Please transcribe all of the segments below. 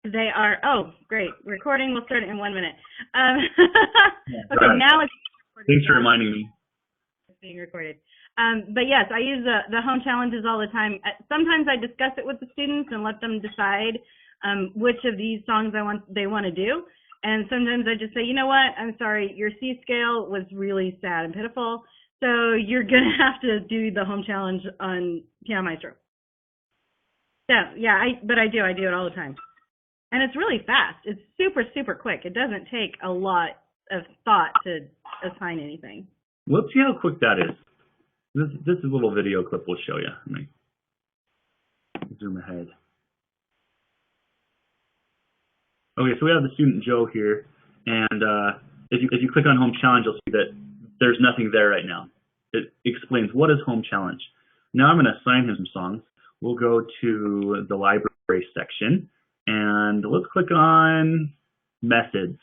They are, oh, great. Recording will start in 1 minute. Yeah, Okay, right. now it's Thanks for reminding me. being recorded. But yes, I use the home challenges all the time. Sometimes I discuss it with the students and let them decide which of these songs they want to do. And sometimes I just say, you know what, I'm sorry, your C scale was really sad and pitiful, so you're going to have to do the home challenge on Piano Maestro. So, yeah, I do it all the time. And it's really fast. It's super, super quick. It doesn't take a lot of thought to assign anything. Let's see how quick that is. This is a little video clip we'll show you. Let me zoom ahead. Okay, so we have the student Joe here, and if you click on Home Challenge, you'll see that there's nothing there right now. It explains what is Home Challenge. Now I'm going to assign him some songs. We'll go to the library section, and let's click on Methods.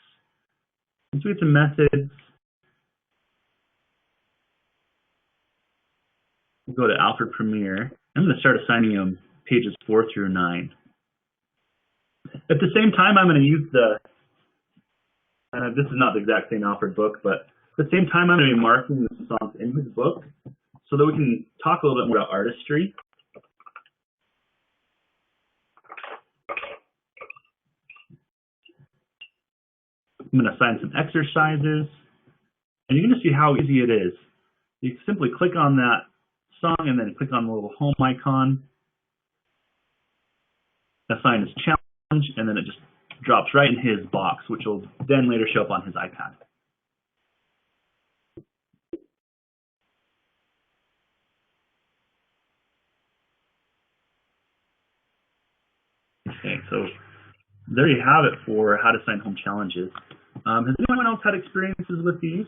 Once we get to Methods, we'll go to Alfred Premier. I'm going to start assigning him pages 4 through 9. At the same time, I'm going to use this is not the exact same Alfred book, but at the same time, I'm going to be marking the songs in his book so that we can talk a little bit more about artistry. I'm going to assign some exercises, and you're going to see how easy it is. You simply click on that song and then click on the little home icon, assign his challenge, and then it just drops right in his box, which will then later show up on his iPad. Okay, so there you have it for how to assign home challenges. Has anyone else had experiences with these?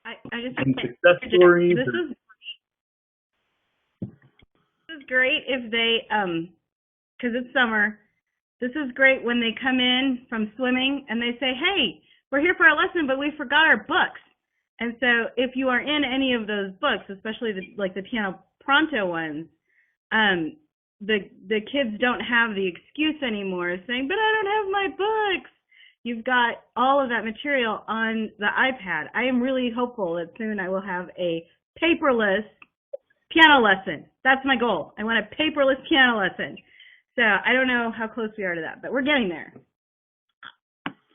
I just Any success stories? This is great if they, because it's summer. This is great when they come in from swimming and they say, hey, we're here for our lesson, but we forgot our books. And so if you are in any of those books, especially the Piano Pronto ones, the kids don't have the excuse anymore saying, but I don't have my books. You've got all of that material on the iPad. I am really hopeful that soon I will have a paperless piano lesson. That's my goal. I want a paperless piano lesson. So I don't know how close we are to that, but we're getting there.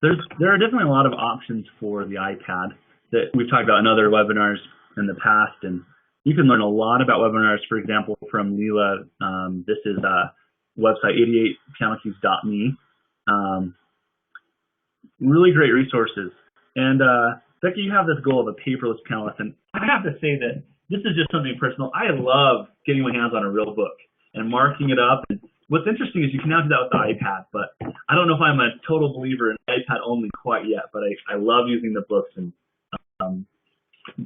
There are definitely a lot of options for the iPad that we've talked about in other webinars in the past, and you can learn a lot about webinars, for example, from Leela. This is website 88pianokeys.me. Really great resources. And Becky, you have this goal of a paperless piano lesson. I have to say that this is just something personal. I love getting my hands on a real book and marking it up. And what's interesting is you can now do that with the iPad, but I don't know if I'm a total believer in iPad only quite yet, but I love using the books. And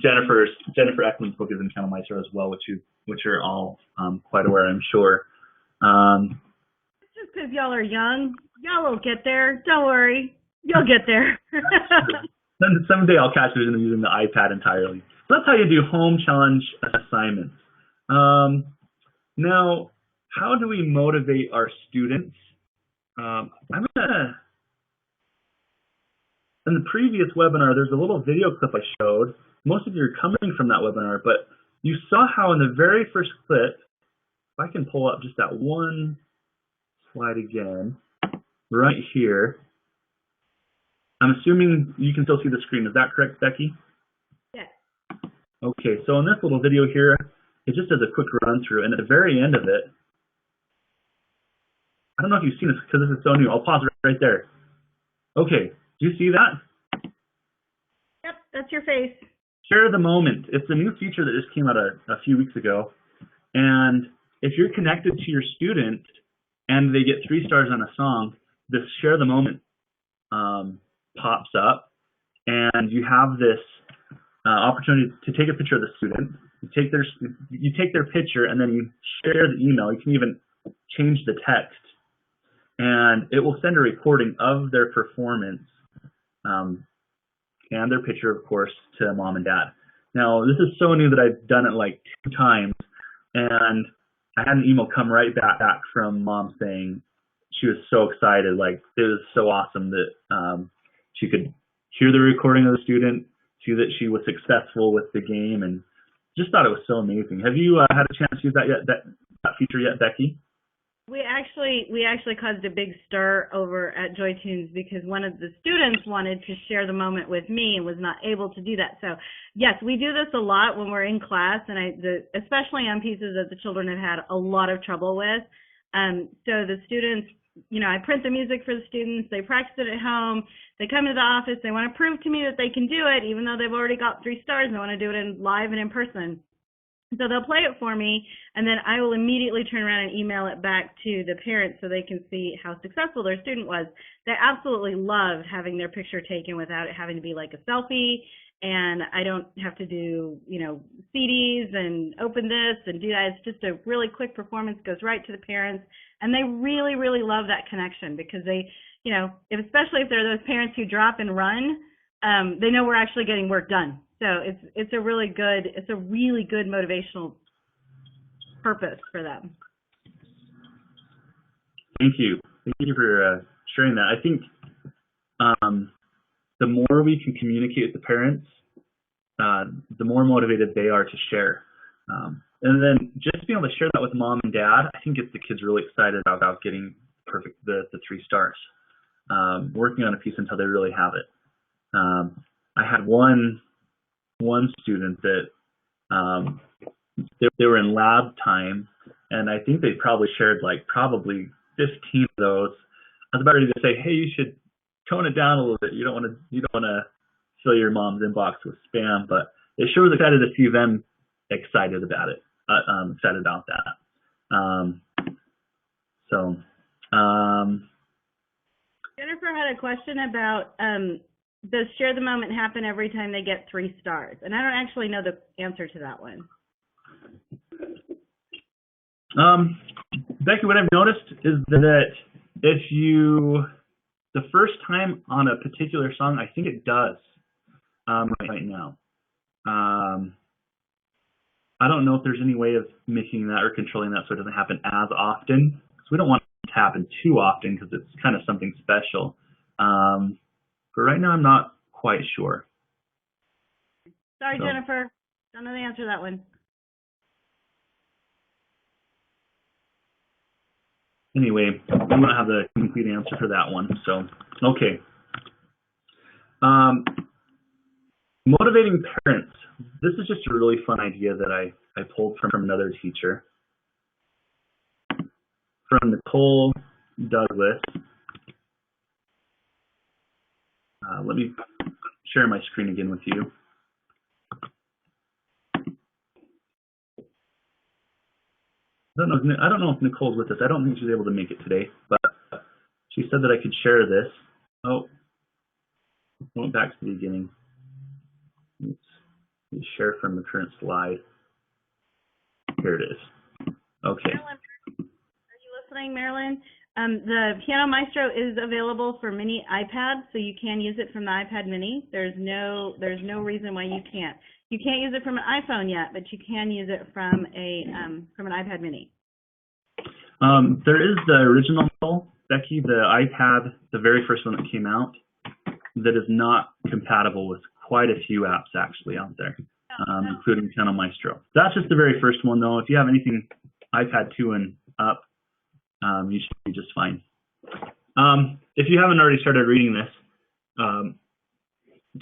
Jennifer Eckman's book is in Piano Maestro as well, which are all quite aware, I'm sure. It's just because y'all are young. Y'all will get there. Don't worry. You'll get there. Someday I'll catch you using the iPad entirely. So that's how you do home challenge assignments. Now, how do we motivate our students? In the previous webinar, there's a little video clip I showed. Most of you are coming from that webinar, but you saw how in the very first clip, if I can pull up just that one slide again, right here. I'm assuming you can still see the screen. Is that correct, Becky? Yes. Okay, so in this little video here, it just does a quick run through, and at the very end of it, I don't know if you've seen this because this is so new. I'll pause it right there. Okay, do you see that? Yep, that's your face. Share the moment. It's a new feature that just came out a few weeks ago, and if you're connected to your student and they get 3 stars on a song, this share the moment pops up, and you have this opportunity to take a picture of the student. You take their picture, and then you share the email. You can even change the text, and it will send a recording of their performance and their picture, of course, to mom and dad. Now, this is so new that I've done it like 2 times, and I had an email come right back from mom saying she was so excited. Like, it was so awesome that she could hear the recording of the student, see that she was successful with the game, and just thought it was so amazing. Have you had a chance to use that yet? That feature yet, Becky? We actually caused a big stir over at JoyTunes because one of the students wanted to share the moment with me and was not able to do that. So yes, we do this a lot when we're in class, and especially on pieces that the children have had a lot of trouble with. So the students, I print the music for the students. They practice it at home. They come to the office. They want to prove to me that they can do it, even though they've already got 3 stars and they want to do it live and in person. So they'll play it for me, and then I will immediately turn around and email it back to the parents so they can see how successful their student was. They absolutely love having their picture taken without it having to be like a selfie, and I don't have to do, CDs and open this and do that. It's just a really quick performance, goes right to the parents, and they really, really love that connection because they, especially if they're those parents who drop and run, they know we're actually getting work done. So it's a really good motivational purpose for them. Thank you for sharing that. I think the more we can communicate with the parents, the more motivated they are to share. And then just being able to share that with mom and dad, I think gets the kids really excited about getting the 3 stars. Working on a piece until they really have it. I had one student that they were in lab time, and I think they probably shared probably 15 of those. I was about ready to say, hey, you should tone it down a little bit. You don't want to fill your mom's inbox with spam, but it sure was excited to see them excited about it. Excited about that. Jennifer had a question about does Share the Moment happen every time they get 3 stars? And I don't actually know the answer to that one. Becky, what I've noticed is that if the first time on a particular song, I think it does right now. I don't know if there's any way of making that or controlling that so it doesn't happen as often. Because we don't want it to happen too often because it's kind of something special. But right now, I'm not quite sure. Sorry, Jennifer. Don't know the answer to that one. Anyway, we don't have the complete answer for that one. So, okay. Motivating parents. This is just a really fun idea that I pulled from another teacher. From Nicole Douglas. Let me share my screen again with you. I don't know if Nicole's with us. I don't think she's able to make it today, but she said that I could share this. Oh, went back to the beginning. Let's share from the current slide. Here it is. Okay. Marilyn, are you listening, Marilyn? The Piano Maestro is available for mini iPad, so you can use it from the iPad mini. There's no reason why you can't. You can't use it from an iPhone yet, but you can use it from an iPad mini. There is the original model, Becky, the iPad, the very first one that came out, that is not compatible with quite a few apps actually out there, including Piano Maestro. That's just the very first one, though. If you have anything iPad 2 and up, you should be just fine. If you haven't already started reading this,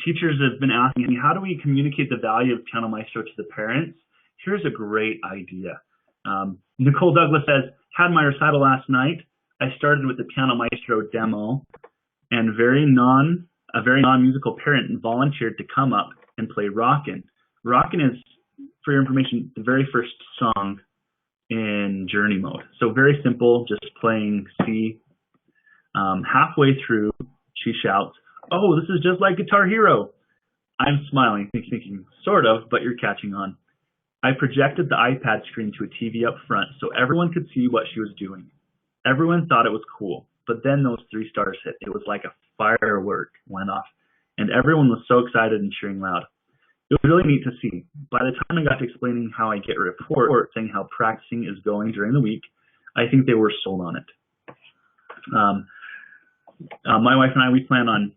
teachers have been asking me, how do we communicate the value of Piano Maestro to the parents? Here's a great idea. Nicole Douglas says, had my recital last night. I started with the Piano Maestro demo, and a very non-musical parent volunteered to come up and play Rockin'. Rockin' is, for your information, the very first song in journey mode. So very simple, just playing C. Halfway through, she shouts, "Oh, this is just like Guitar Hero." I'm smiling, thinking, sort of, but you're catching on. I projected the iPad screen to a TV up front so everyone could see what she was doing. Everyone thought it was cool, but then those 3 stars hit. It was like a firework went off, and everyone was so excited and cheering loud. It was really neat to see. By the time I got to explaining how I get a report saying how practicing is going during the week, I think they were sold on it. My wife and I, we plan on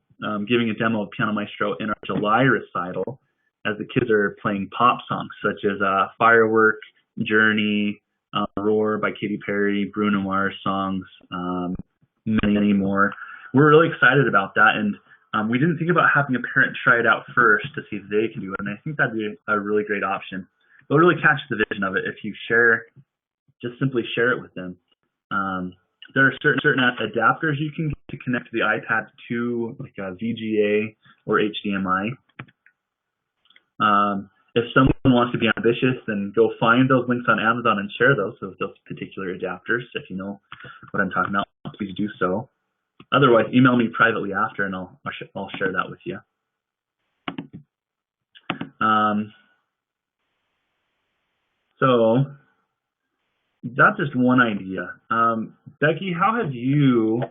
giving a demo of Piano Maestro in our July recital as the kids are playing pop songs such as Firework, Journey, Roar by Katy Perry, Bruno Mars songs, many more. We're really excited about that, and we didn't think about having a parent try it out first to see if they can do it, and I think that'd be a really great option. It'll really catch the vision of it if you just simply share it with them. There are certain adapters you can get to connect to the iPad to, like a VGA or HDMI. If someone wants to be ambitious, then go find those links on Amazon and share those particular adapters. If you know what I'm talking about, please do so. Otherwise, email me privately after, and I'll share that with you. So that's just one idea. Becky, how have you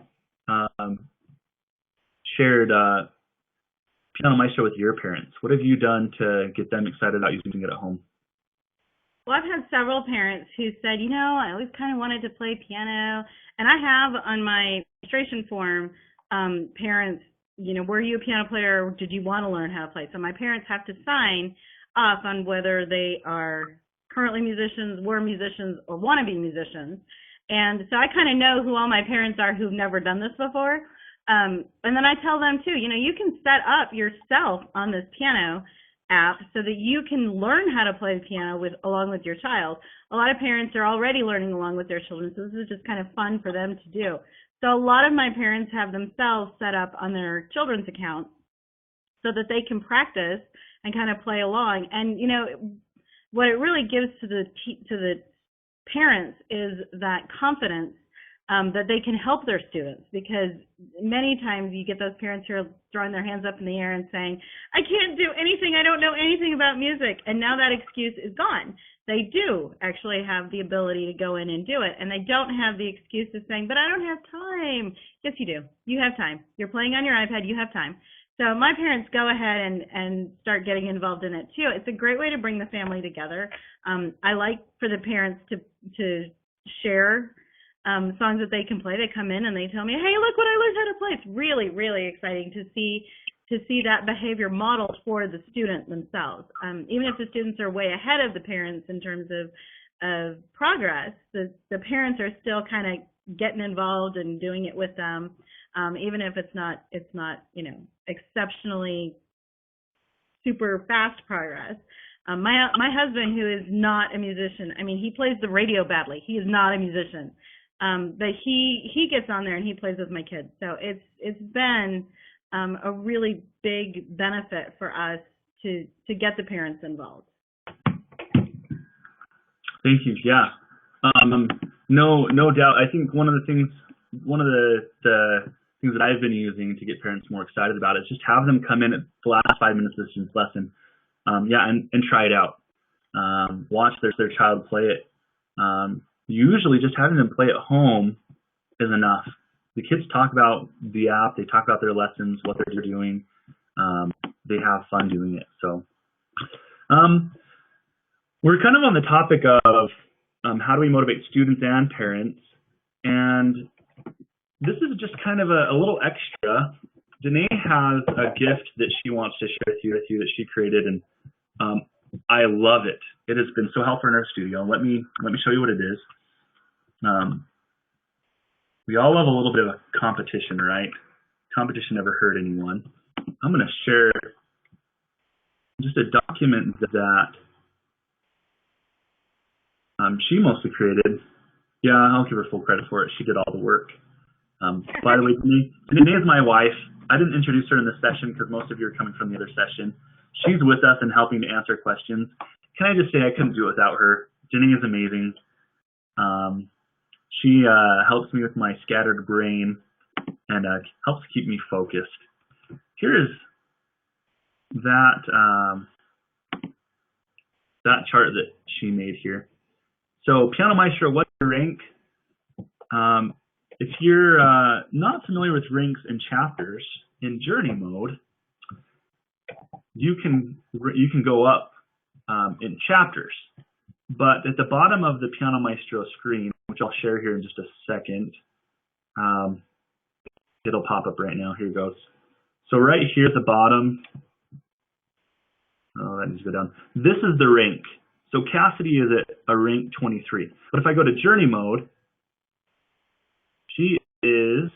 shared Piano Maestro with your parents? What have you done to get them excited about using it at home? Well, I've had several parents who said, I always kind of wanted to play piano. And I have on my registration form, parents, were you a piano player or did you want to learn how to play? So my parents have to sign off on whether they are currently musicians, were musicians, or want to be musicians. And so I kind of know who all my parents are who've never done this before. And then I tell them too, you can set up yourself on this piano app so that you can learn how to play the piano along with your child. A lot of parents are already learning along with their children, so this is just kind of fun for them to do. So a lot of my parents have themselves set up on their children's accounts so that they can practice and kind of play along. And what it really gives to the parents is that confidence that they can help their students, because many times you get those parents who are throwing their hands up in the air and saying, I can't do anything, I don't know anything about music, and now that excuse is gone. They do actually have the ability to go in and do it, and they don't have the excuse of saying, but I don't have time. Yes, you do. You have time. You're playing on your iPad, you have time. So my parents go ahead and start getting involved in it too. It's a great way to bring the family together. I like for the parents to share songs that they can play. They come in and they tell me, hey, look what I learned how to play. It's really, really exciting to see that behavior modeled for the student themselves. Even if the students are way ahead of the parents in terms of progress, the parents are still kind of getting involved and doing it with them, even if it's not exceptionally super fast progress. My husband, who is not a musician, he plays the radio badly. He is not a musician. But he gets on there and he plays with my kids. So it's been a really big benefit for us to get the parents involved. Thank you. Yeah. No doubt. I think one of the things that I've been using to get parents more excited about it is just have them come in at the last 5 minutes of the student's lesson. And try it out. Watch their child play it. Usually just having them play at home is enough. The kids talk about the app, they talk about their lessons, what they're doing. They have fun doing it. So we're kind of on the topic of how do we motivate students and parents. And this is just kind of a little extra. Danae has a gift that she wants to share with you that she created, and I love it. It has been so helpful in our studio. Let me show you what it is. We all love a little bit of a competition, right? Competition never hurt anyone. I'm going to share just a document that she mostly created. Yeah, I'll give her full credit for it. She did all the work. By the way, Danae is my wife. I didn't introduce her in this session because most of you are coming from the other session. She's with us and helping to answer questions. Can I just say I couldn't do it without her? Danae is amazing. She helps me with my scattered brain and helps keep me focused. Here is that chart that she made here. So Piano Maestro, what's your rank? If you're not familiar with ranks and chapters, in journey mode, you can go up in chapters. But at the bottom of the Piano Maestro screen, which I'll share here in just a second, It'll pop up right now. Here it goes. So right here at the bottom, oh, that needs to go down. This is the rank. So Cassidy is at a rank 23. But if I go to journey mode, she is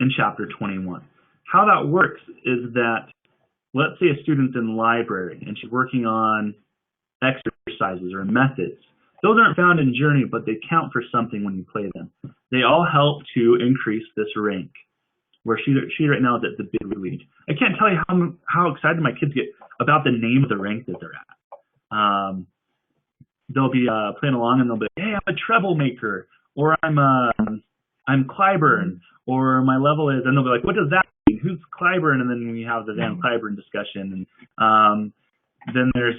in chapter 21. How that works is that, let's say a student's in library and she's working on exercises or methods. Those aren't found in Journey, but they count for something when you play them. They all help to increase this rank, where she right now is at the big lead. I can't tell you how excited my kids get about the name of the rank that they're at. They'll be playing along and they'll be, hey, I'm a treble maker, or I'm Clyburn, or my level is, and they'll be like, what does that mean? Who's Clyburn? And then we have the Van Clyburn discussion. And then there's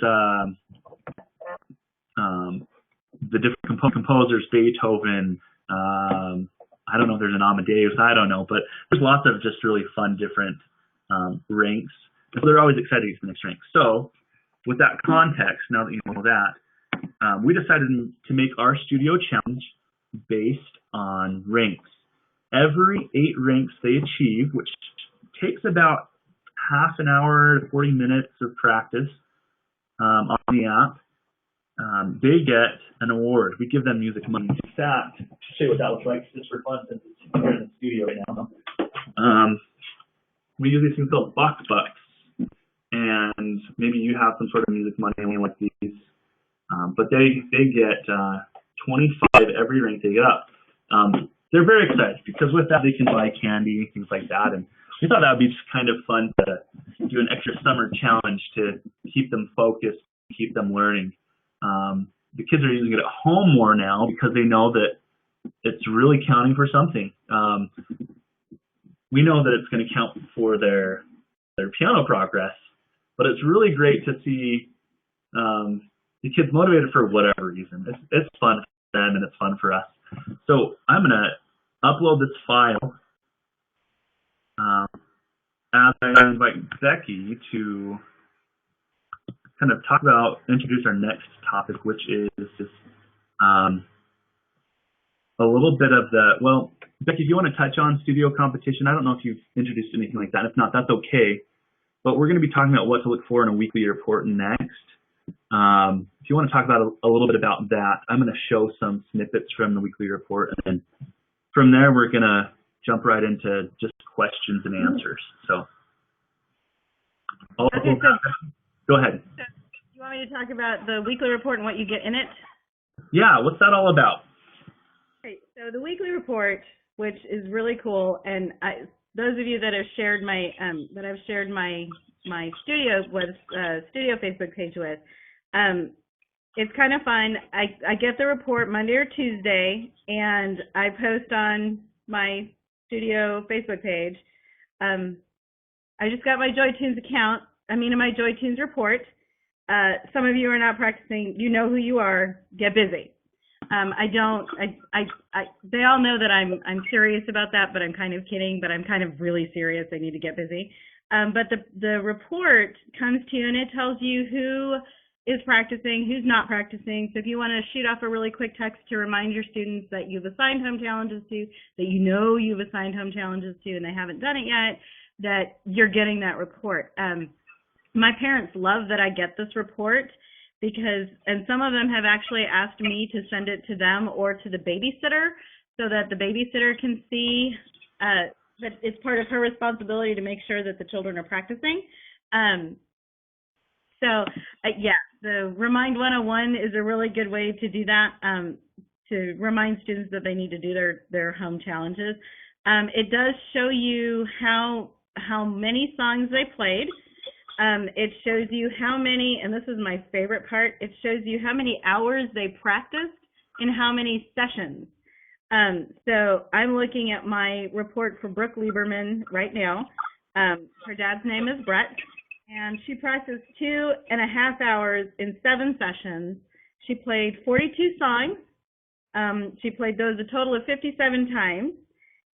the different composers, Beethoven. I don't know if there's an Amadeus. I don't know, but there's lots of just really fun different ranks. So they're always excited to get to the next rank. So with that context, now that you know that, we decided to make our studio challenge based on ranks. Every 8 ranks they achieve, which takes about half an hour to 40 minutes of practice on the app, they get an award. We give them music money. In fact, to show you what that looks like, just for fun, since it's here in the studio right now, we use these things called box bucks. And maybe you have some sort of music money like these. But they get 25 every rank they get up. They're very excited because with that they can buy candy, things like that. And we thought that would be just kind of fun to do an extra summer challenge to keep them focused, keep them learning. The kids are using it at home more now because they know that it's really counting for something. We know that it's going to count for their piano progress, but it's really great to see the kids motivated for whatever reason. It's fun for them and it's fun for us. So I'm going to upload this file as I invite Becky to kind of introduce our next topic, which is just a little bit of Becky, if you want to touch on studio competition, I don't know if you've introduced anything like that. If not, that's okay. But we're going to be talking about what to look for in a weekly report next. If you want to talk about a little bit about that, I'm going to show some snippets from the weekly report, and then from there we're going to jump right into just questions and answers. So, okay, go ahead. So you want me to talk about the weekly report and what you get in it? Yeah, what's that all about? Okay, so the weekly report, which is really cool, and those of you that have shared my my studio Facebook page with, it's kind of fun. I get the report Monday or Tuesday, and I post on my studio Facebook page. I just got my JoyTunes account. My JoyTunes report. Some of you are not practicing. You know who you are. Get busy. They all know that I'm serious about that, but I'm kind of kidding. But I'm kind of really serious. I need to get busy. But the report comes to you and it tells you who is practicing, who's not practicing. So if you want to shoot off a really quick text to remind your students that you've assigned home challenges to, that you know you've assigned home challenges to and they haven't done it yet, that you're getting that report. My parents love that I get this report and some of them have actually asked me to send it to them or to the babysitter so that the babysitter can see that it's part of her responsibility to make sure that the children are practicing. The Remind 101 is a really good way to do that, to remind students that they need to do their home challenges. It does show you how many songs they played. It shows you how many, and this is my favorite part, it shows you how many hours they practiced and how many sessions. So I'm looking at my report for Brooke Lieberman right now. Her dad's name is Brett, and she practiced 2.5 hours in 7 sessions. She played 42 songs. She played those a total of 57 times,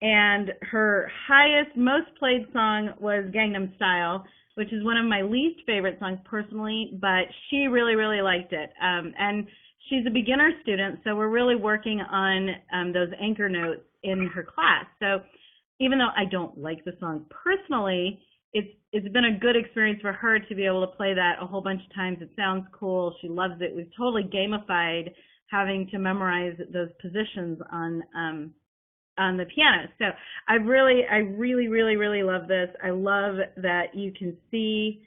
and her most played song was Gangnam Style, which is one of my least favorite songs personally, but she really, really liked it. And she's a beginner student, so we're really working on those anchor notes in her class. So even though I don't like the song personally, it's been a good experience for her to be able to play that a whole bunch of times. It sounds cool. She loves it. We've totally gamified having to memorize those positions on the piano. So I really love this. I love that you can see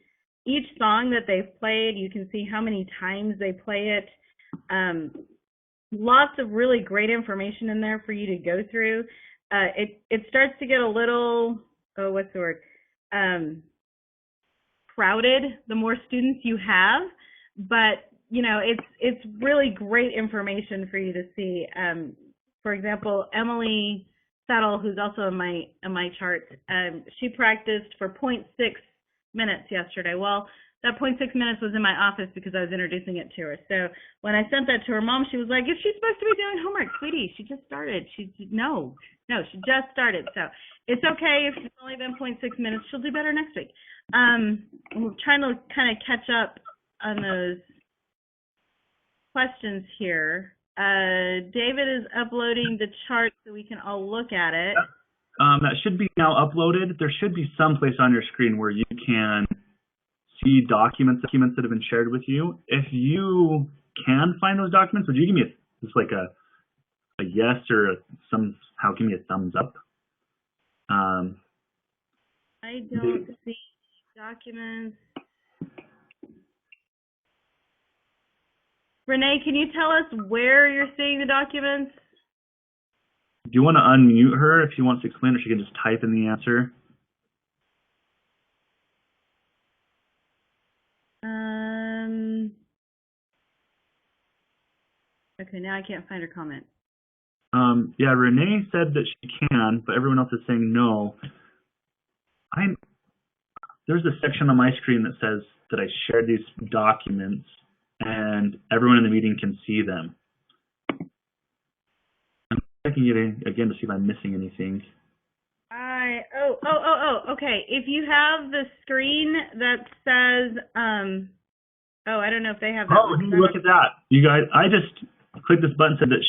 each song that they've played. You can see how many times they play it. Lots of really great information in there for you to go through. It starts to get a little, what's the word? Crowded the more students you have, but you know, it's really great information for you to see. For example, Emily Settle, who's also in my chart, she practiced for 0.6 minutes yesterday. Well, that 0.6 minutes was in my office because I was introducing it to her. So when I sent that to her mom, she was like, "Is she supposed to be doing homework, sweetie? She just started." No, she just started. So it's okay if it's only been 0.6 minutes. She'll do better next week. I'm trying to kind of catch up on those questions here. David is uploading the chart so we can all look at it. That should be now uploaded. There should be some place on your screen where you can see documents that have been shared with you. If you can find those documents, would you give me just like a yes or somehow give me a thumbs up? I don't see documents. Renee, can you tell us where you're seeing the documents? Do you want to unmute her if she wants to explain, or she can just type in the answer? Okay, now I can't find her comment. Yeah, Renee said that she can, but everyone else is saying no. There's a section on my screen that says that I shared these documents and everyone in the meeting can see them. I'm checking it again to see if I'm missing anything. Okay. If you have the screen that says, I don't know if they have that. Oh, hey, look at that. You guys, I just clicked this button that it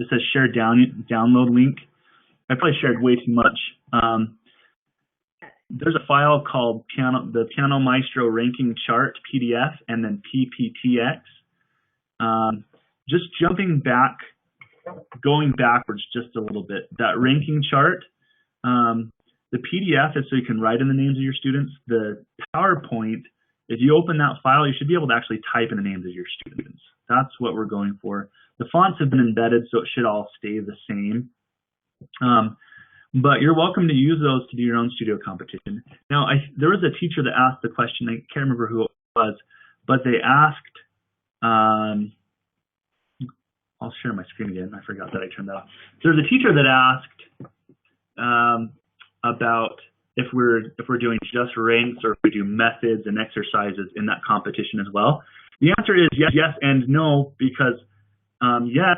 says share download link. I probably shared way too much. There's a file called the Piano Maestro ranking chart PDF and then PPTX. Just going backwards just a little bit. That ranking chart, the PDF is so you can write in the names of your students. The PowerPoint, if you open that file, you should be able to actually type in the names of your students. That's what we're going for. The fonts have been embedded, so it should all stay the same. But you're welcome to use those to do your own studio competition. Now, there was a teacher that asked the question, I can't remember who it was, but they asked, I'll share my screen again. I forgot that I turned that off. There's a teacher that asked about if we're doing just ranks or if we do methods and exercises in that competition as well. The answer is yes and no, because yes,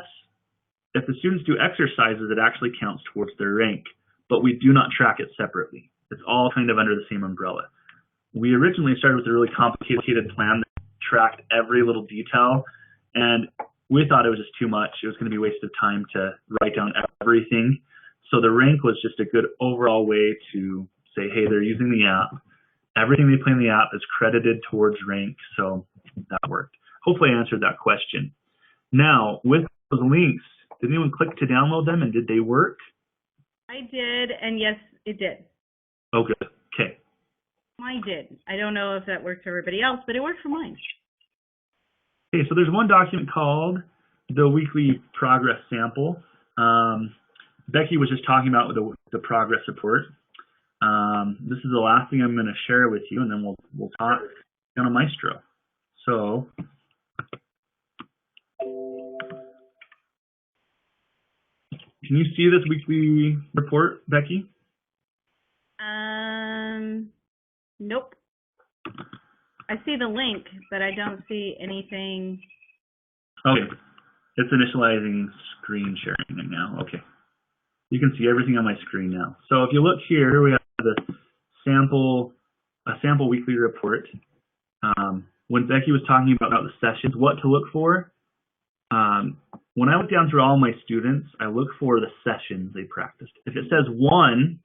if the students do exercises, it actually counts towards their rank, but we do not track it separately. It's all kind of under the same umbrella. We originally started with a really complicated plan that tracked every little detail, and we thought it was just too much. It was going to be a waste of time to write down everything. So the rank was just a good overall way to say, hey, they're using the app. Everything they play in the app is credited towards rank, so that worked. Hopefully I answered that question. Now, with those links, did anyone click to download them, and did they work? I did, and yes, it did. Oh, good. Okay. Mine did. I don't know if that worked for everybody else, but it worked for mine. Okay, so there's one document called the weekly progress sample. Becky was just talking about the progress report. This is the last thing I'm going to share with you, and then we'll talk Piano Maestro. So, can you see this weekly report, Becky? Nope. I see the link, but I don't see anything. Okay, it's initializing screen sharing now. Okay, you can see everything on my screen now. So if you look here, we have the sample weekly report. When Becky was talking about the sessions, what to look for, when I look down through all my students, I look for the sessions they practiced. If it says 1,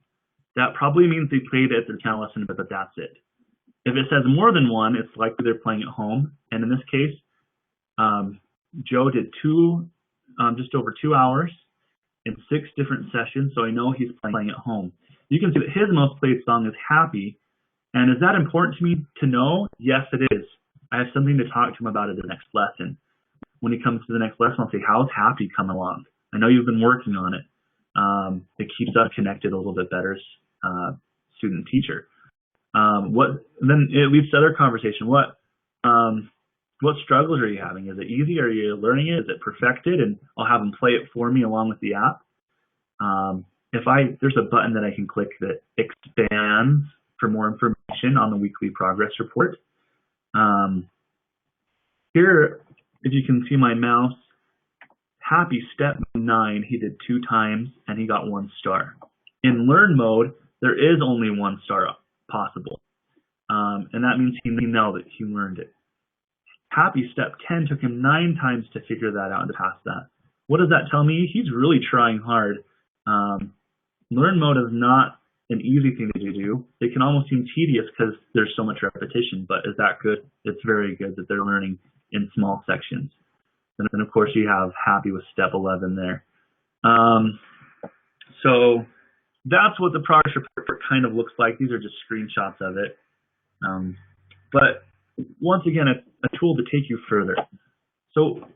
that probably means they played at their piano lesson, but that's it. If it says more than 1, it's likely they're playing at home. And in this case, Joe did just over 2 hours in 6 different sessions, so I know he's playing at home. You can see that his most played song is Happy. And is that important to me to know? Yes, it is. I have something to talk to him about at the next lesson. When he comes to the next lesson, I'll say, how's Happy coming along? I know you've been working on it. It keeps us connected a little bit better as student-teacher. Then it leads to other conversation. What struggles are you having? Is it easy? Are you learning it? Is it perfected? And I'll have him play it for me along with the app. There's a button that I can click that expands for more information on the weekly progress report. Here, if you can see my mouse, Happy step 9, he did 2 times and he got 1 star. In learn mode, there is only 1 star possible. And that means he nailed it, he learned it. Happy step 10 took him 9 times to figure that out and to pass that. What does that tell me? He's really trying hard. Learn mode is not an easy thing to do. It can almost seem tedious because there's so much repetition, but is that good? It's very good that they're learning in small sections. And then, of course, you have Happy with step 11 there. So that's what the progress report kind of looks like. These are just screenshots of it. But once again, a tool to take you further. So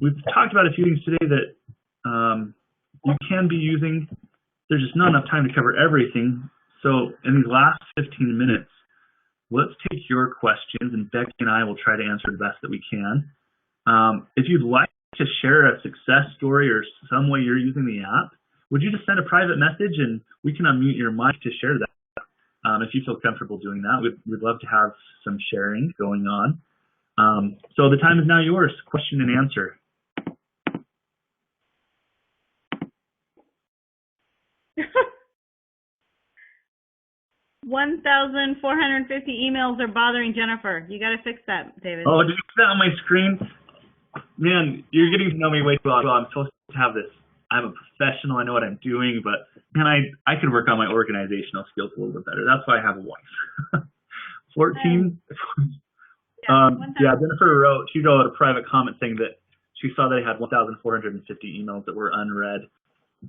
we've talked about a few things today that you can be using. There's just not enough time to cover everything. So in these last 15 minutes, let's take your questions, and Becky and I will try to answer the best that we can. If you'd like to share a success story or some way you're using the app, would you just send a private message and we can unmute your mic to share that? If you feel comfortable doing that, we'd love to have some sharing going on. So the time is now yours, question and answer. 1,450 emails are bothering Jennifer. You got to fix that, David. Oh, did you put that on my screen? Man, you're getting to know me way too well. I'm supposed to have this. I'm a professional. I know what I'm doing, but man, I could work on my organizational skills a little bit better. That's why I have a wife. 14. Jennifer she wrote a private comment saying that she saw they had 1,450 emails that were unread.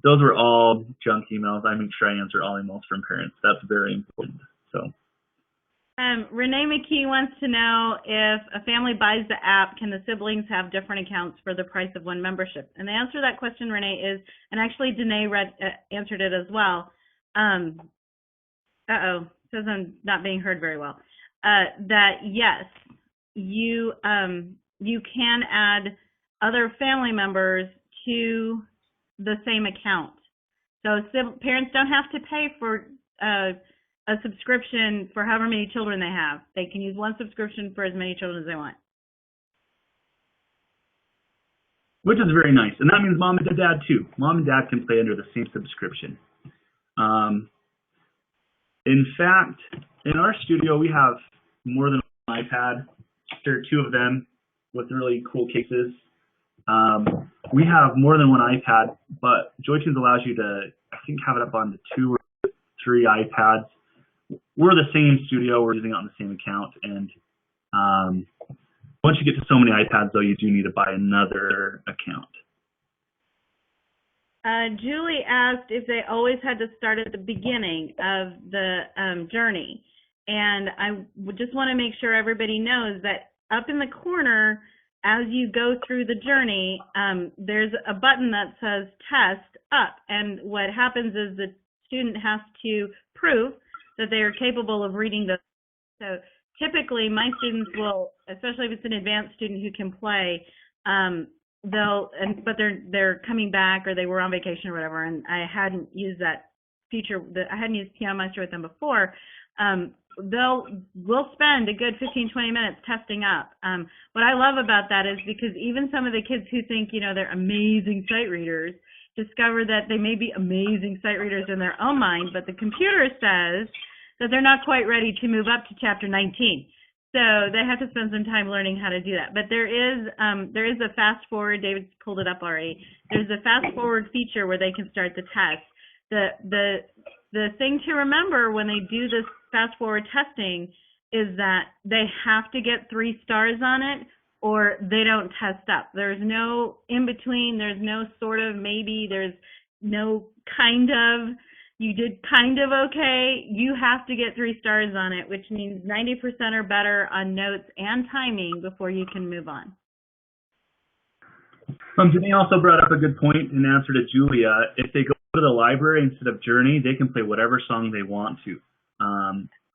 Those were all junk emails. I make sure I answer all emails from parents. That's very important. So. Renee McKee wants to know, if a family buys the app, can the siblings have different accounts for the price of one membership? And the answer to that question, Renee, is, and actually Danae answered it as well. Says I'm not being heard very well. That yes, you can add other family members to the same account. So parents don't have to pay for a subscription for however many children they have. They can use one subscription for as many children as they want. Which is very nice. And that means mom and dad too. Mom and dad can play under the same subscription. In fact, in our studio, we have more than one iPad. There are 2 of them with really cool cases. We have more than one iPad, but JoyTunes allows you to, I think, have it up on 2 or 3 iPads. We're the same studio. We're using it on the same account. And once you get to so many iPads, though, you do need to buy another account. Julie asked if they always had to start at the beginning of the journey. And I just want to make sure everybody knows that up in the corner, as you go through the journey, there's a button that says test up. And what happens is the student has to prove that they are capable of reading the. So typically my students will, especially if it's an advanced student who can play, but they're coming back or they were on vacation or whatever, and I hadn't used that feature, I hadn't used Piano Maestro with them before. We'll spend a good 15-20 minutes testing up. What I love about that is because even some of the kids who think, they're amazing sight readers discover that they may be amazing sight readers in their own mind, but the computer says that they're not quite ready to move up to chapter 19. So they have to spend some time learning how to do that. But there is a fast forward. David's pulled it up already. There's a fast forward feature where they can start the test. The thing to remember when they do this fast forward testing is that they have to get 3 stars on it or they don't test up. There's no in between. There's no sort of maybe. There's no kind of. You did kind of okay. You have to get 3 stars on it, which means 90% or better on notes and timing before you can move on. Janine also brought up a good point in answer to Julia. If they go to the library instead of Journey, they can play whatever song they want to.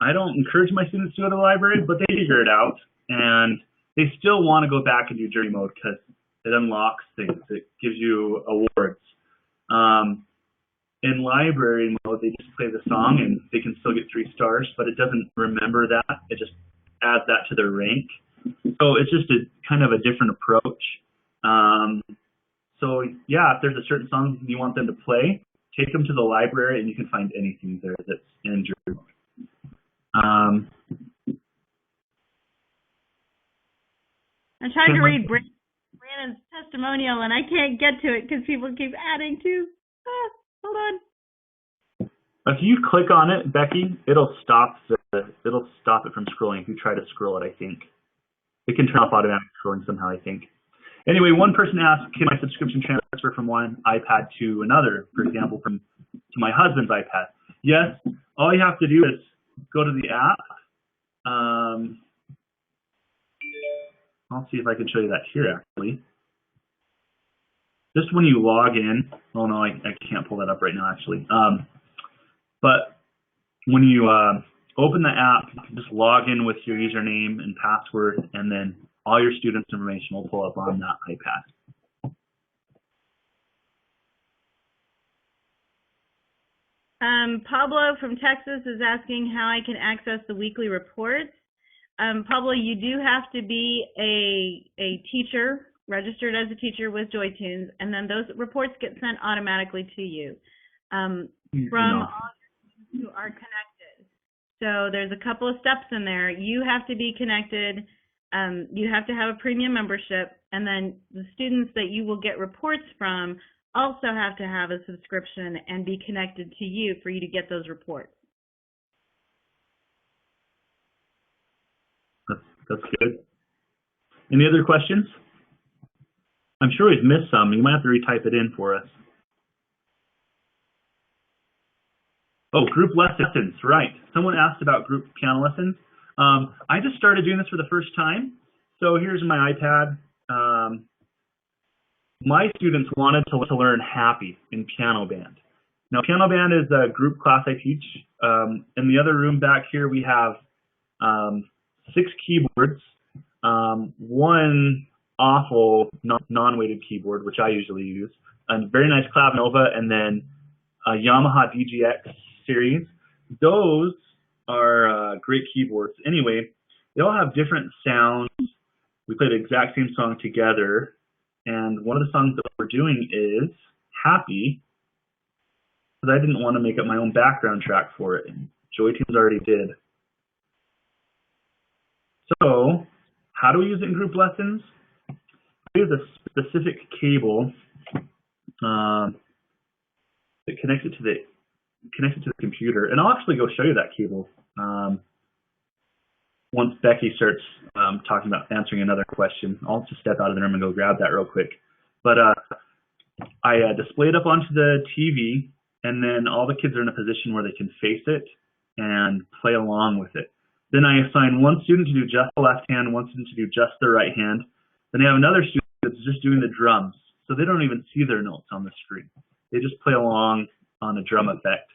I don't encourage my students to go to the library, but they figure it out, and they still want to go back and do Journey mode because it unlocks things. It gives you awards. In library mode, they just play the song and they can still get 3 stars, but it doesn't remember that. It just adds that to their rank. So it's just a kind of a different approach. So yeah, if there's a certain song you want them to play, take them to the library and you can find anything there that's in Journey mode. I'm trying to read Brandon's testimonial and I can't get to it because people keep adding to. Hold on. If you click on it, Becky, it'll stop it from scrolling if you try to scroll it, I think. It can turn off automatic scrolling somehow, I think. Anyway, one person asked, can my subscription transfer from one iPad to another, for example, to my husband's iPad? Yes, all you have to do is go to the app. I'll see if I can show you that here, actually. Just when you log in, oh no, I can't pull that up right now, actually. But when you open the app, you can just log in with your username and password, and then all your students' information will pull up on that iPad. Pablo from Texas is asking how I can access the weekly reports. Pablo, you do have to be a teacher, registered as a teacher with JoyTunes, and then those reports get sent automatically to you from all who are connected. So there's a couple of steps in there. You have to be connected. You have to have a premium membership, and then the students that you will get reports from also have to have a subscription and be connected to you for you to get those reports. That's good. Any other questions? I'm sure we've missed some. You might have to retype it in for us. Oh, group lessons, right. Someone asked about group piano lessons. I just started doing this for the first time. So here's my iPad. My students wanted to learn Happy in piano band. Now, piano band is a group class I teach. In the other room back here, we have 6 keyboards, one awful non-weighted keyboard, which I usually use, a very nice Clavinova, and then a Yamaha DGX series. Those are great keyboards. Anyway, they all have different sounds. We play the exact same song together, and one of the songs that we're doing is Happy, because I didn't want to make up my own background track for it, and JoyTunes already did. So, how do we use it in group lessons? We use a specific cable that connects it to the computer, and I'll actually go show you that cable once Becky starts talking about answering another question. I'll just step out of the room and go grab that real quick. But I display it up onto the TV, and then all the kids are in a position where they can face it and play along with it. Then I assign one student to do just the left hand, one student to do just the right hand. Then I have another student that's just doing the drums, so they don't even see their notes on the screen. They just play along on a drum effect.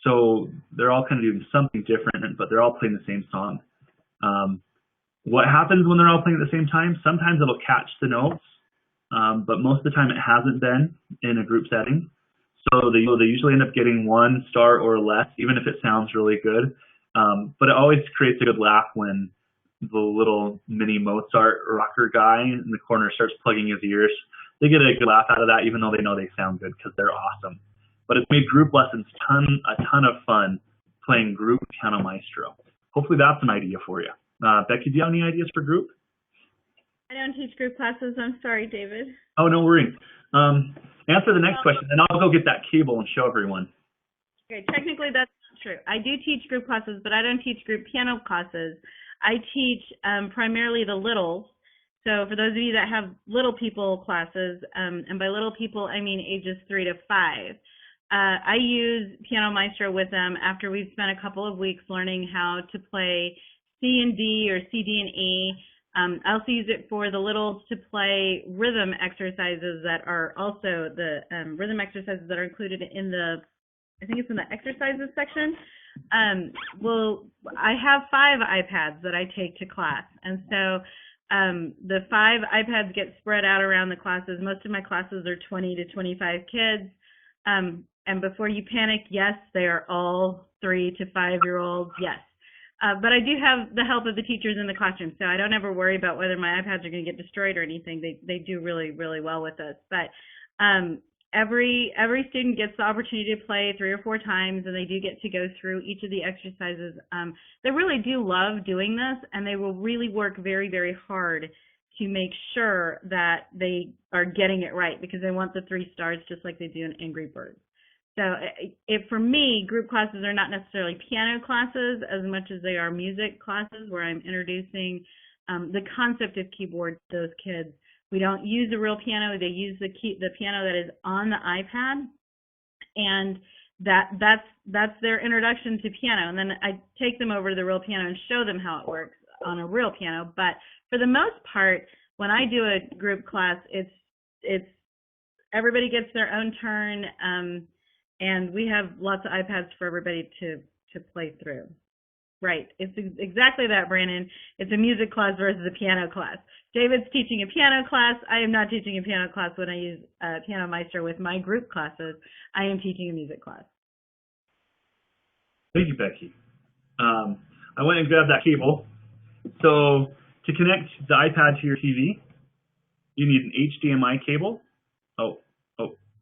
So they're all kind of doing something different, but they're all playing the same song. What happens when they're all playing at the same time? Sometimes it'll catch the notes, but most of the time it hasn't been in a group setting. So they usually end up getting 1 star or less, even if it sounds really good. But it always creates a good laugh when the little mini Mozart rocker guy in the corner starts plugging his ears. They get a good laugh out of that, even though they know they sound good because they're awesome. But it's made group lessons a ton of fun playing group Piano Maestro. hopefully that's an idea for you. Becky, do you have any ideas for group? I don't teach group classes. I'm sorry, David. Oh, no worries. Answer the next question, and I'll go get that cable and show everyone. Okay, technically that's not true. I do teach group classes, but I don't teach group piano classes. I teach primarily the littles. So for those of you that have little people classes, and by little people I mean ages 3 to 5, I use Piano Maestro with them after we've spent a couple of weeks learning how to play C and D or C, D, and E. I also use it for the littles to play rhythm exercises that are also the rhythm exercises that are included in the, I think it's in the exercises section. Well, I have 5 iPads that I take to class, and so the 5 iPads get spread out around the classes. Most of my classes are 20 to 25 kids. And before you panic, yes, they are all 3 to 5-year-olds, yes. But I do have the help of the teachers in the classroom, so I don't ever worry about whether my iPads are going to get destroyed or anything. They do really, really well with us. But every student gets the opportunity to play 3 or 4 times, and they do get to go through each of the exercises. They really do love doing this, and they will really work very, very hard to make sure that they are getting it right, because they want the 3 stars just like they do in Angry Birds. So for me, group classes are not necessarily piano classes as much as they are music classes, where I'm introducing the concept of keyboard to those kids. We don't use a real piano. They use the piano that is on the iPad, and that's their introduction to piano. And then I take them over to the real piano and show them how it works on a real piano. But for the most part, when I do a group class, it's everybody gets their own turn, and we have lots of iPads for everybody to play through. Right. It's exactly that, Brandon. It's a music class versus a piano class. David's teaching a piano class. I am not teaching a piano class when I use Piano Maestro with my group classes. I am teaching a music class. Thank you, Becky. I went and grabbed that cable. So to connect the iPad to your TV, you need an HDMI cable. Oh,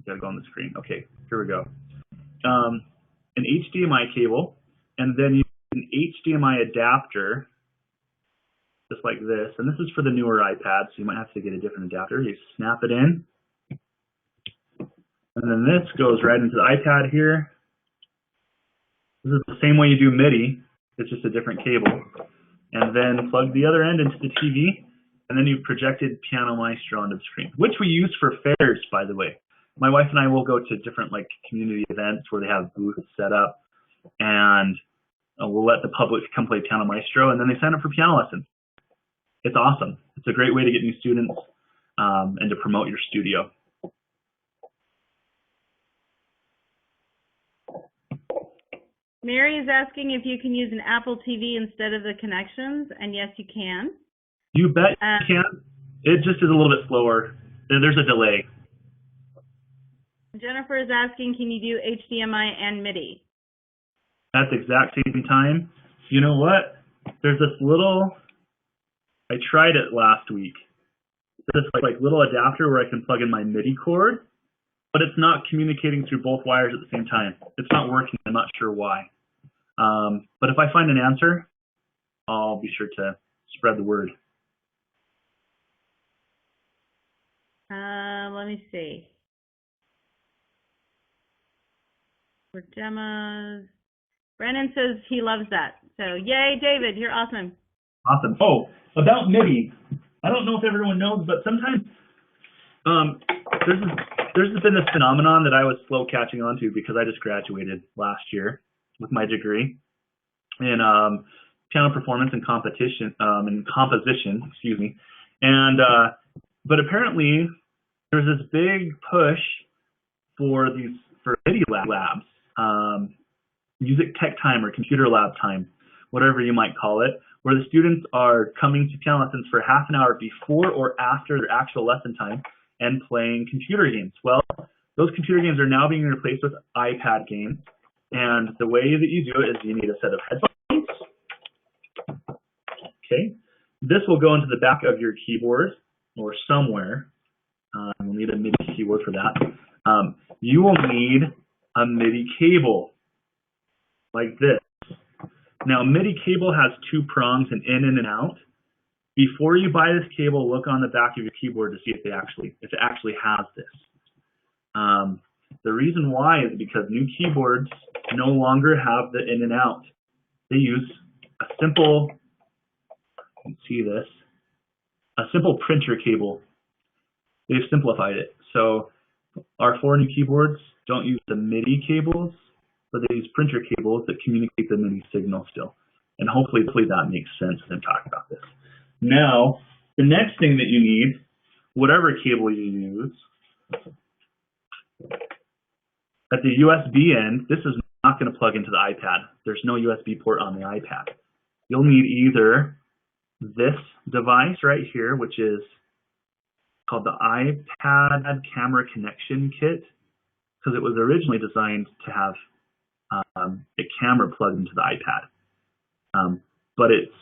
gotta go on the screen. Okay, here we go. An HDMI cable, and then you need an HDMI adapter, just like this. And this is for the newer iPads, so you might have to get a different adapter. You snap it in, and then this goes right into the iPad here. This is the same way you do MIDI. It's just a different cable. And then plug the other end into the TV, and then you projected Piano Maestro onto the screen, which we use for fairs, by the way. My wife and I will go to different community events where they have booths set up, and we'll let the public come play Piano Maestro, and then they sign up for piano lessons. It's awesome. It's a great way to get new students and to promote your studio. Mary is asking if you can use an Apple TV instead of the connections, and yes, you can. You bet you can. It just is a little bit slower. There's a delay. Jennifer is asking, can you do HDMI and MIDI? At the exact same time. You know what? There's this little, I tried it last week. This little adapter where I can plug in my MIDI cord, but it's not communicating through both wires at the same time. It's not working. I'm not sure why. But if I find an answer, I'll be sure to spread the word. Let me see. For demos, Brandon says he loves that. So yay, David, you're awesome. Awesome. Oh, about MIDI, I don't know if everyone knows, but sometimes there's been this phenomenon that I was slow catching on to because I just graduated last year with my degree in piano performance and composition, excuse me. And but apparently there's this big push for MIDI labs, music tech time or computer lab time, whatever you might call it, where the students are coming to piano lessons for half an hour before or after their actual lesson time and playing computer games. Well, those computer games are now being replaced with iPad games, and the way that you do it is you need a set of headphones. Okay, this will go into the back of your keyboard or somewhere. You'll need a MIDI keyboard for that. You will need a MIDI cable like this. Now, MIDI cable has 2 prongs, an in and an out. Before you buy this cable, look on the back of your keyboard to see if it actually has this. The reason why is because new keyboards no longer have the in and out. They use a simple, you can see this, a simple printer cable. They've simplified it. So our 4 new keyboards don't use the MIDI cables, but they use printer cables that communicate the MIDI signal still. And hopefully that makes sense as I'm talking about this. Now, the next thing that you need, whatever cable you use, at the USB end, this is not going to plug into the iPad. There's no USB port on the iPad. You'll need either this device right here, which is called the iPad Camera Connection Kit, because it was originally designed to have a camera plugged into the iPad. But it's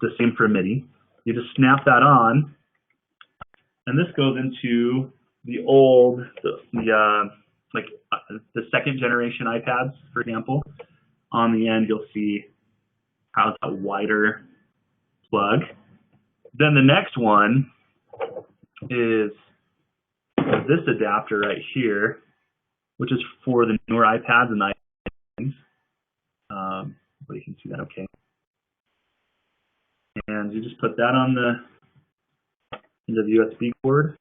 the same for MIDI. You just snap that on, and this goes into the old, the second generation iPads, for example. On the end, you'll see how's a wider plug. Then the next one is this adapter right here, which is for the newer iPads and iPhones. But you can see that okay. And you just put that on into the USB cord.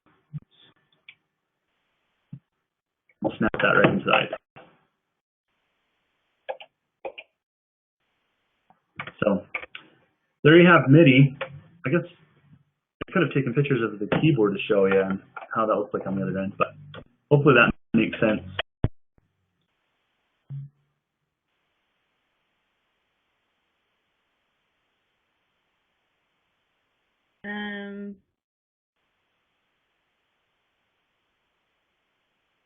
I'll snap that right into the iPad. So there you have MIDI. I guess I could have taken pictures of the keyboard to show you and how that looks like on the other end, but hopefully that makes sense.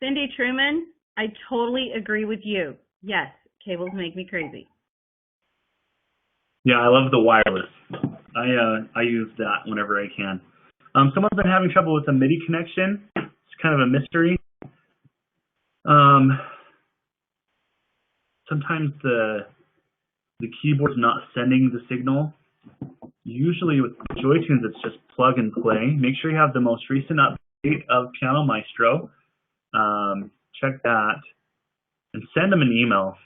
Cindy Truman, I totally agree with you. Yes, cables make me crazy. Yeah, I love the wireless. I use that whenever I can. Someone's been having trouble with the MIDI connection. It's kind of a mystery. Sometimes the keyboard's not sending the signal. Usually with Joy-Tunes, it's just plug and play. Make sure you have the most recent update of Piano Maestro. Check that and send them an email.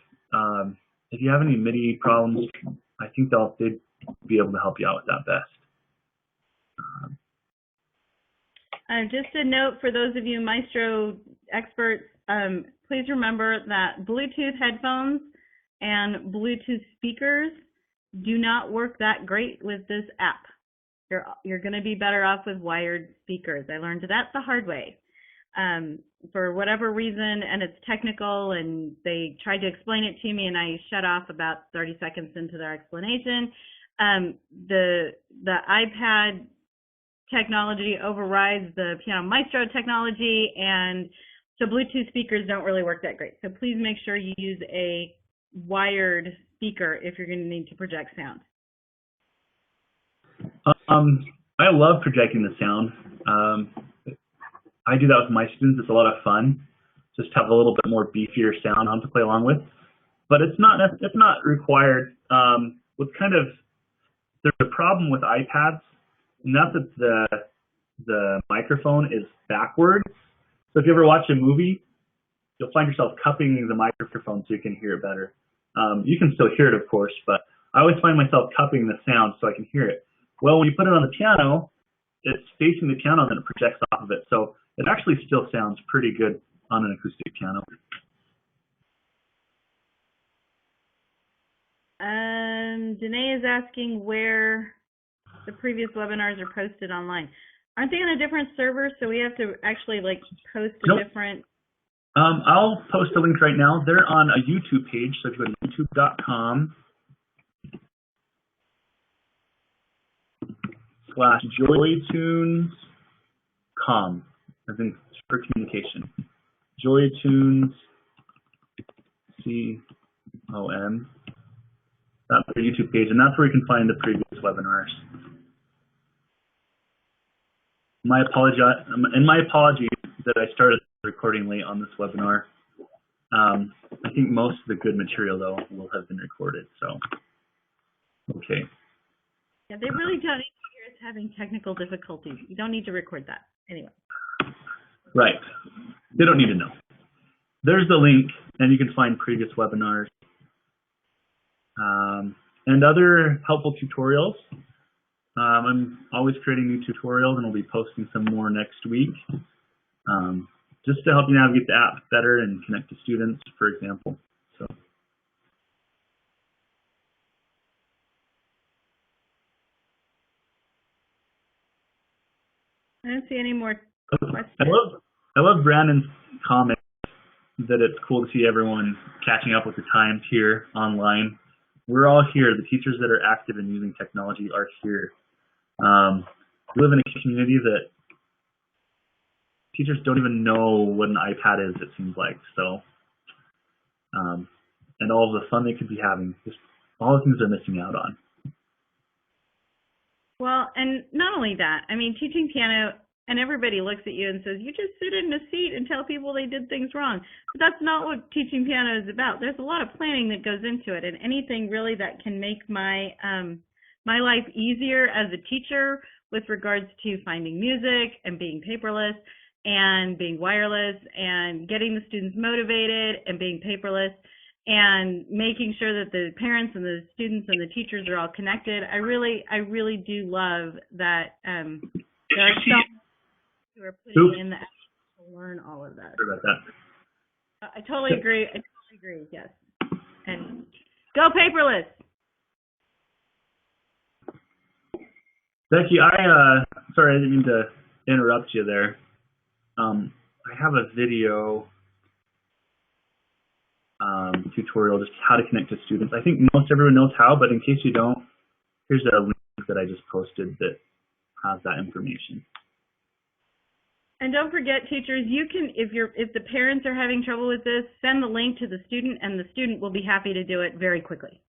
If you have any MIDI problems, I think they'd be able to help you out with that best. Just a note for those of you Maestro experts, please remember that Bluetooth headphones and Bluetooth speakers do not work that great with this app. You're going to be better off with wired speakers. I learned that the hard way. For whatever reason, and it's technical, and they tried to explain it to me, and I shut off about 30 seconds into their explanation. The iPad technology overrides the Piano Maestro technology, and so Bluetooth speakers don't really work that great. So please make sure you use a wired speaker if you're going to need to project sound. I love projecting the sound. I do that with my students. It's a lot of fun. Just have a little bit more beefier sound on to play along with. But it's not required. There's a problem with iPads, and that's that the microphone is backwards. So if you ever watch a movie, you'll find yourself cupping the microphone so you can hear it better. You can still hear it, of course, but I always find myself cupping the sound so I can hear it. Well, when you put it on the piano, it's facing the piano and then it projects off of it. So it actually still sounds pretty good on an acoustic piano. Danae is asking where the previous webinars are posted online. Aren't they on a different server, so we have to actually post a different? I'll post a link right now. They're on a YouTube page, so if you go to youtube.com/joytunes.com, I think it's for communication. JoyTunes.com. That's their YouTube page, and that's where you can find the previous webinars. My apologies that I started recording late on this webinar. I think most of the good material, though, will have been recorded. So Okay. Yeah, they really don't need to hear us having technical difficulties. You don't need to record that. Anyway. Right. They don't need to know. There's the link, and you can find previous webinars and other helpful tutorials. I'm always creating new tutorials, and we'll be posting some more next week, just to help you navigate the app better and connect to students, for example. So. I don't see any more questions. I love Brandon's comment that it's cool to see everyone catching up with the times here online. We're all here. The teachers that are active in using technology are here. We live in a community that teachers don't even know what an iPad is, it seems like. So, and all of the fun they could be having, just all the things they're missing out on. Well, and not only that, I mean, teaching piano, and everybody looks at you and says, you just sit in a seat and tell people they did things wrong. But that's not what teaching piano is about. There's a lot of planning that goes into it, and anything really that can make my my life easier as a teacher with regards to finding music and being paperless and being wireless and getting the students motivated and being paperless and making sure that the parents and the students and the teachers are all connected. I really do love that there are some who are putting in the effort to learn all of that. Sorry about that. I totally agree. Yes. And go paperless. Becky, sorry, I didn't mean to interrupt you there. I have a video tutorial, just how to connect to students. I think most everyone knows how, but in case you don't, here's a link that I just posted that has that information. And don't forget, teachers, you can, if the parents are having trouble with this, send the link to the student, and the student will be happy to do it very quickly.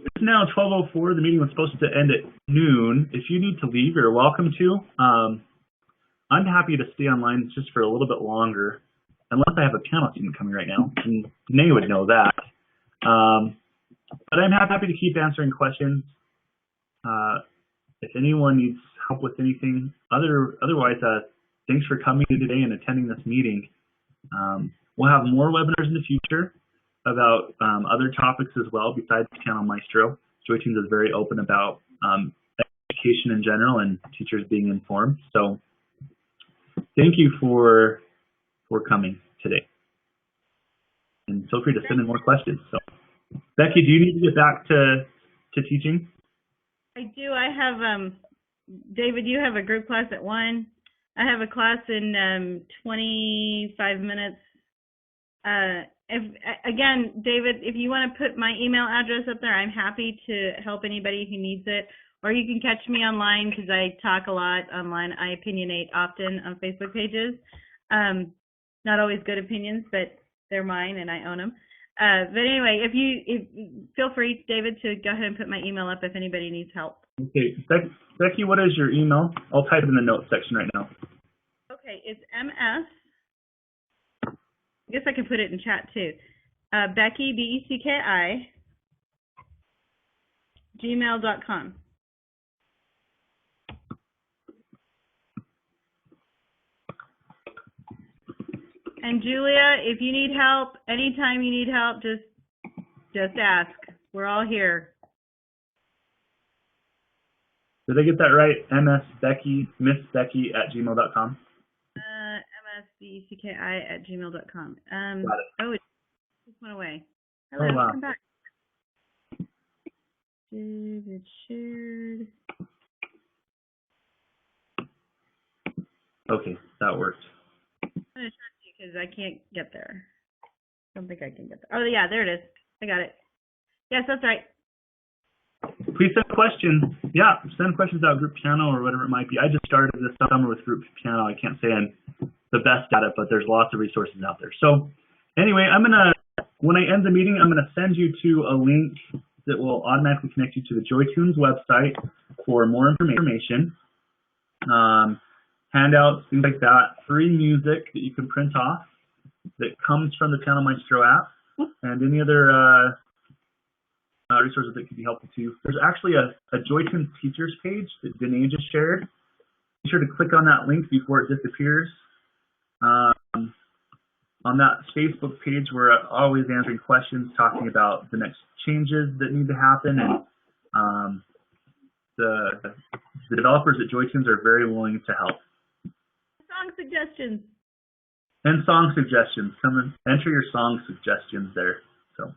It's now 12:04. The meeting was supposed to end at noon. If you need to leave, you're welcome to. I'm happy to stay online just for a little bit longer, unless I have a piano student coming right now. And Danae would know that. But I'm happy to keep answering questions. If anyone needs help with anything, otherwise, thanks for coming today and attending this meeting. We'll have more webinars in the future about other topics as well besides Piano Maestro. Joy Tunes is very open about education in general and teachers being informed. So thank you for coming today. And feel free to send in more questions. So Becky, do you need to get back to teaching? I do. I have, David, you have a group class at 1. I have a class in 25 minutes. Again, David, if you want to put my email address up there, I'm happy to help anybody who needs it. Or you can catch me online because I talk a lot online. I opinionate often on Facebook pages. Not always good opinions, but they're mine and I own them. But anyway, feel free, David, to go ahead and put my email up if anybody needs help. Okay, Becky, what is your email? I'll type it in the notes section right now. Okay, it's MS. I guess I can put it in chat too. Becky, BECKI, gmail.com. And Julia, if you need help, anytime you need help, just ask. We're all here. Did I get that right? Miss Becky@gmail.com. MSBECKI@gmail.com. Got it. Oh, it just went away. Hello, oh, wow. Come back. David shared. Okay, that worked. I'm going to trust you because I can't get there. I don't think I can get there. Oh, yeah, there it is. I got it. Yes, that's right. Please send questions. Yeah, send questions about group piano or whatever it might be. I just started this summer with group piano. I can't say I'm the best at it, but there's lots of resources out there. So anyway, I'm going to When I end the meeting, I'm going to send you to a link that will automatically connect you to the JoyTunes website for more information, handouts, things like that, free music that you can print off that comes from the Piano Maestro app, and any other resources that could be helpful to you. There's actually a JoyTunes teachers page that Danae just shared. Be sure to click on that link before it disappears. On that Facebook page, we're always answering questions, talking about the next changes that need to happen, and the developers at JoyTunes are very willing to help. Song suggestions. And song suggestions. Come and enter your song suggestions there. So.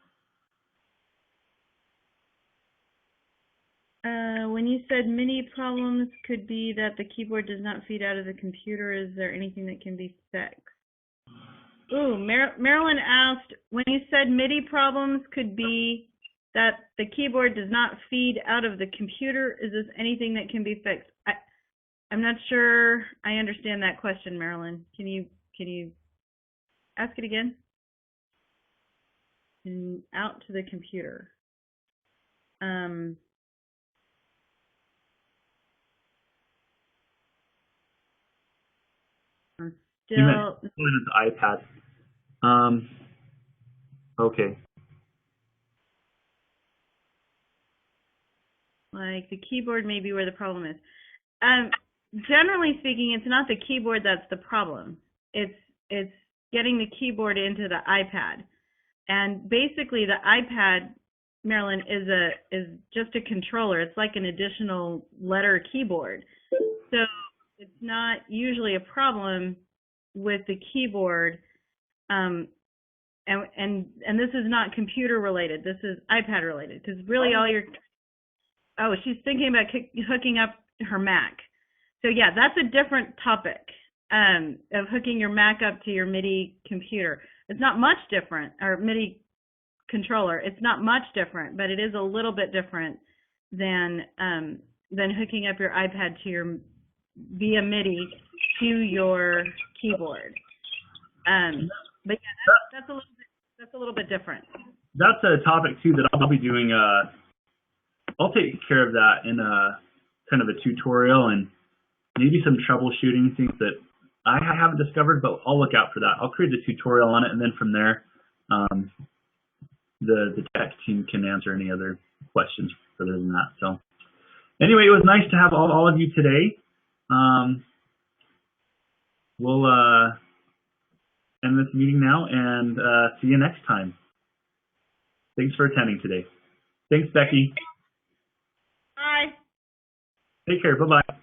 When you said MIDI problems could be that the keyboard does not feed out of the computer, is there anything that can be fixed? Ooh, Marilyn asked, when you said MIDI problems could be that the keyboard does not feed out of the computer, is this anything that can be fixed? I'm not sure I understand that question, Marilyn. Can you ask it again? Out to the computer. I'm still. You meant the iPad. Okay. Like the keyboard may be where the problem is. Generally speaking, it's not the keyboard that's the problem. It's getting the keyboard into the iPad. And basically the iPad, Marilyn, is just a controller. It's like an additional letter keyboard. So it's not usually a problem with the keyboard. And this is not computer related. This is iPad related, because really all you're. Oh, she's thinking about hooking up her Mac. So yeah, that's a different topic of hooking your Mac up to your MIDI computer. It's not much different, or MIDI controller. It's not much different, but it is a little bit different than hooking up your iPad to your via MIDI to your keyboard. But yeah, that's a little bit different. That's a topic too that I'll be doing. I'll take care of that in a kind of a tutorial and maybe some troubleshooting things that I haven't discovered, but I'll look out for that. I'll create a tutorial on it, and then from there, the tech team can answer any other questions further than that. So anyway, it was nice to have all of you today. We'll end this meeting now, and see you next time. Thanks for attending today. Thanks, Becky. Bye. Take care. Bye-bye.